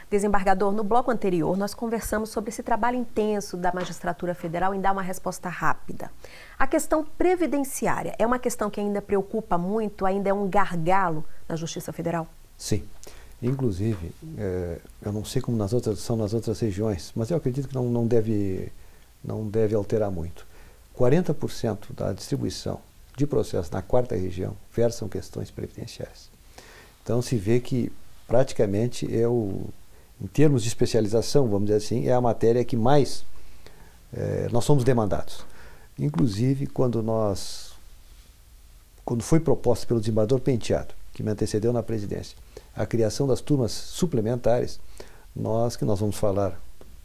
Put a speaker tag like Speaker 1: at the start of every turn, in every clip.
Speaker 1: Desembargador, no bloco anterior nós conversamos sobre esse trabalho intenso da magistratura federal em dar uma resposta rápida. A questão previdenciária é uma questão que ainda preocupa muito, ainda é um gargalo na Justiça Federal?
Speaker 2: Sim. Inclusive, eu não sei como são nas outras regiões, mas eu acredito que não deve alterar muito. 40% da distribuição de processos na 4ª região versam questões previdenciárias. Então se vê que praticamente em termos de especialização, vamos dizer assim, é a matéria que mais nós somos demandados. Inclusive, quando foi proposto pelo desembargador Penteado, que me antecedeu na presidência, a criação das turmas suplementares, que nós vamos falar,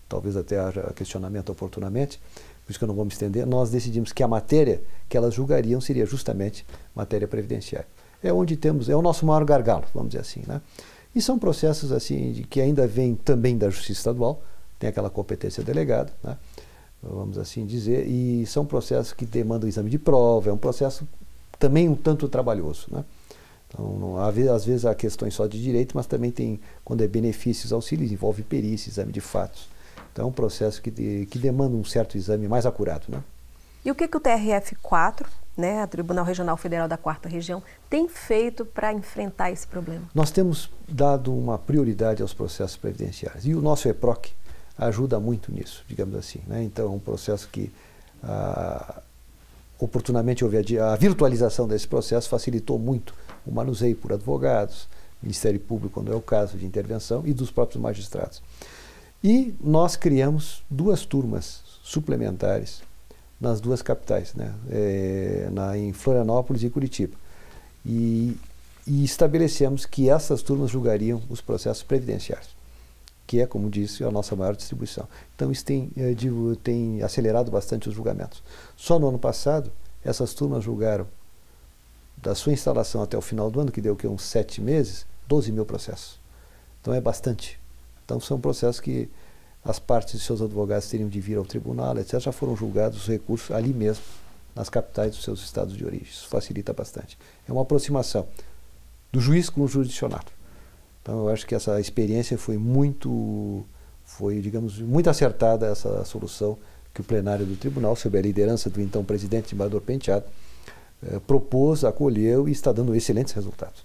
Speaker 2: talvez até haja questionamento oportunamente, por isso que eu não vou me estender, nós decidimos que a matéria que elas julgariam seria justamente matéria previdenciária. É o nosso maior gargalo, vamos dizer assim, né? E são processos assim que ainda vêm também da Justiça Estadual, tem aquela competência delegada, né? Vamos assim dizer, e são processos que demandam exame de prova, é um processo também um tanto trabalhoso, né? Então, às vezes há questões só de direito, mas também tem, quando é benefícios, auxílios, envolve perícia, exame de fatos. Então é um processo que demanda um certo exame mais acurado, né?
Speaker 1: E o que o TRF4, né, o Tribunal Regional Federal da 4ª Região, tem feito para enfrentar esse problema?
Speaker 2: Nós temos dado uma prioridade aos processos previdenciários. E o nosso EPROC ajuda muito nisso, digamos assim, né? Então é um processo que oportunamente houve a virtualização desse processo, facilitou muito o manuseio por advogados, Ministério Público, quando é o caso de intervenção, e dos próprios magistrados. E nós criamos 2 turmas suplementares nas 2 capitais, né? Em Florianópolis e Curitiba. E estabelecemos que essas turmas julgariam os processos previdenciários, que é, como disse, a nossa maior distribuição. Então isso tem acelerado bastante os julgamentos. Só no ano passado, essas turmas julgaram, da sua instalação até o final do ano, que deu uns 7 meses, 12 mil processos. Então é bastante. Então são processos que as partes de seus advogados teriam de vir ao tribunal, etc., já foram julgados os recursos ali mesmo, nas capitais dos seus estados de origem. Isso facilita bastante. É uma aproximação do juiz com o jurisdicionado. Então eu acho que essa experiência digamos, muito acertada, essa solução que o plenário do tribunal, sob a liderança do então presidente desembargador Penteado, propôs, acolheu e está dando excelentes resultados.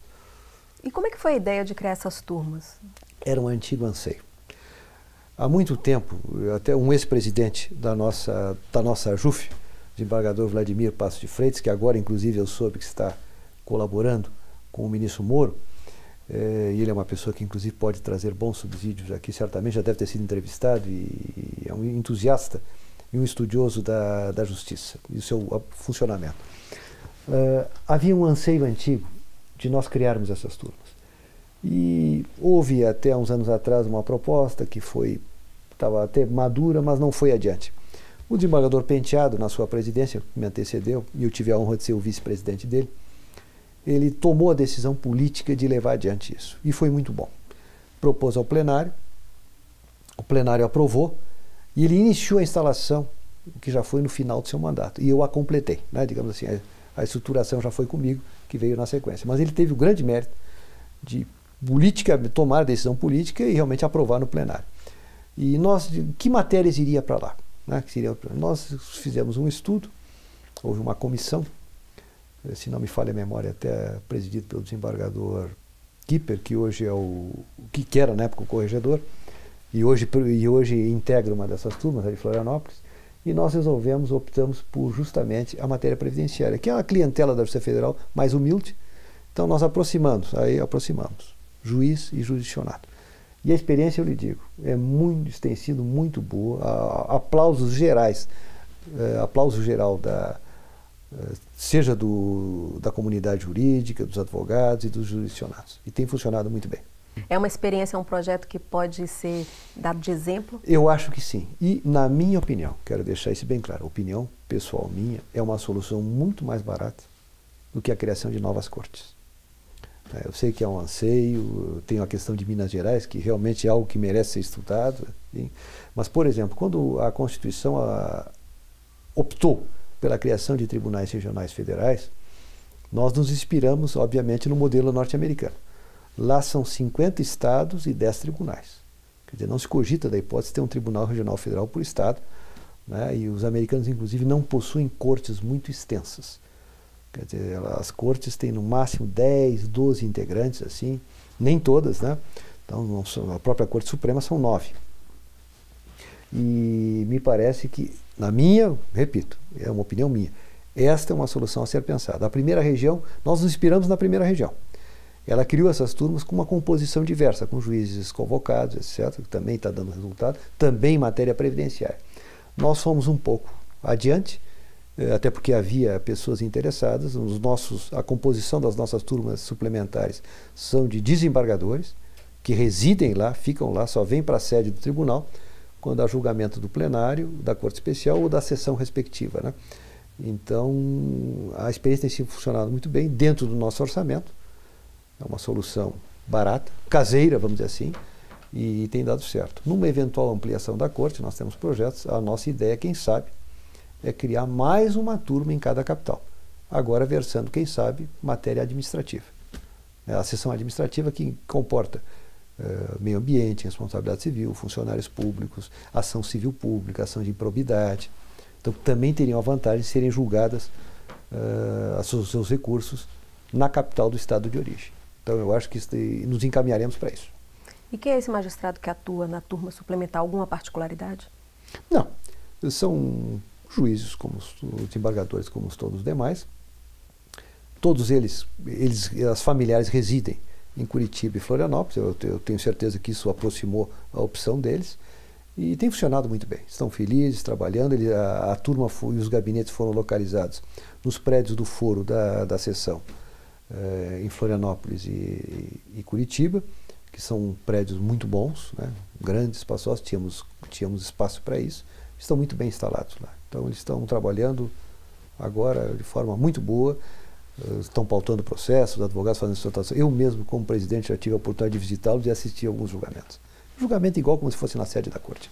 Speaker 1: E como é que foi a ideia de criar essas turmas?
Speaker 2: Era um antigo anseio. Há muito tempo, até um ex-presidente da nossa JUF, desembargador Vladimir Passos de Freitas, que agora inclusive eu soube que está colaborando com o ministro Moro, e ele é uma pessoa que inclusive pode trazer bons subsídios aqui, certamente já deve ter sido entrevistado, e é um entusiasta e um estudioso da justiça e do seu funcionamento. Havia um anseio antigo de nós criarmos essas turmas. E houve até uns anos atrás uma proposta que estava até madura, mas não foi adiante. O desembargador Penteado, na sua presidência, que me antecedeu, e eu tive a honra de ser o vice-presidente dele, ele tomou a decisão política de levar adiante isso. E foi muito bom. Propôs ao plenário, o plenário aprovou, e ele iniciou a instalação, que já foi no final do seu mandato. E eu a completei, né? Digamos assim, a estruturação já foi comigo, que veio na sequência. Mas ele teve o grande mérito de tomar a decisão política e realmente aprovar no plenário. E que matérias iria para lá? Né? Nós fizemos um estudo, houve uma comissão, se não me falha a memória, até presidido pelo desembargador Kipper, que hoje que era na época o corregedor, e hoje integra uma dessas turmas, a de Florianópolis, e nós optamos por justamente a matéria previdenciária, que é a clientela da Justiça Federal mais humilde. Então nós aproximamos juiz e jurisdicionado. E a experiência, eu lhe digo, tem sido muito boa. Aplausos gerais, aplauso geral seja da comunidade jurídica, dos advogados e dos jurisdicionados. E tem funcionado muito bem.
Speaker 1: É uma experiência, um projeto que pode ser dado de exemplo?
Speaker 2: Eu acho que sim. E, na minha opinião, quero deixar isso bem claro, opinião pessoal minha, é uma solução muito mais barata do que a criação de novas cortes. Eu sei que é um anseio, tem a questão de Minas Gerais, que realmente é algo que merece ser estudado. Sim. Mas, por exemplo, quando a Constituição optou pela criação de tribunais regionais federais, nós nos inspiramos, obviamente, no modelo norte-americano. Lá são 50 estados e 10 tribunais. Quer dizer, não se cogita da hipótese de ter um tribunal regional federal por estado, né? E os americanos, inclusive, não possuem cortes muito extensas. Quer dizer, as cortes têm no máximo 10, 12 integrantes, assim, nem todas, né? Então, não são, a própria Corte Suprema são 9. E me parece que, na minha, repito, é uma opinião minha, esta é uma solução a ser pensada. A primeira região, nós nos inspiramos na primeira região. Ela criou essas turmas com uma composição diversa, com juízes convocados, etc., que também está dando resultado, também em matéria previdenciária. Nós fomos um pouco adiante, até porque havia pessoas interessadas. A composição das nossas turmas suplementares são de desembargadores, que residem lá, ficam lá, só vêm para a sede do tribunal, quando há julgamento do plenário, da Corte Especial ou da sessão respectiva, né? Então, a experiência tem sido funcionado muito bem dentro do nosso orçamento. É uma solução barata, caseira, vamos dizer assim, e tem dado certo. Numa eventual ampliação da Corte, nós temos projetos, a nossa ideia, quem sabe, é criar mais uma turma em cada capital. Agora versando, quem sabe, matéria administrativa. A seção administrativa que comporta meio ambiente, responsabilidade civil, funcionários públicos, ação civil pública, ação de improbidade. Então também teriam a vantagem de serem julgadas os seus recursos na capital do estado de origem. Então eu acho que nos encaminharemos para isso.
Speaker 1: E quem é esse magistrado que atua na turma suplementar? Alguma particularidade?
Speaker 2: Não, são juízes, como os desembargadores, como todos os demais. Todos eles, as familiares residem em Curitiba e Florianópolis. Eu tenho certeza que isso aproximou a opção deles. E tem funcionado muito bem. Estão felizes, trabalhando. A turma e os gabinetes foram localizados nos prédios do foro da sessão em Florianópolis e Curitiba, que são prédios muito bons, né? Grandes, espaçosos, tínhamos espaço para isso. Estão muito bem instalados lá. Então eles estão trabalhando agora de forma muito boa, estão pautando processos, os advogados fazendo sustentação. Eu mesmo, como presidente, já tive a oportunidade de visitá-los e assistir a alguns julgamentos. Julgamento igual como se fosse na sede da Corte.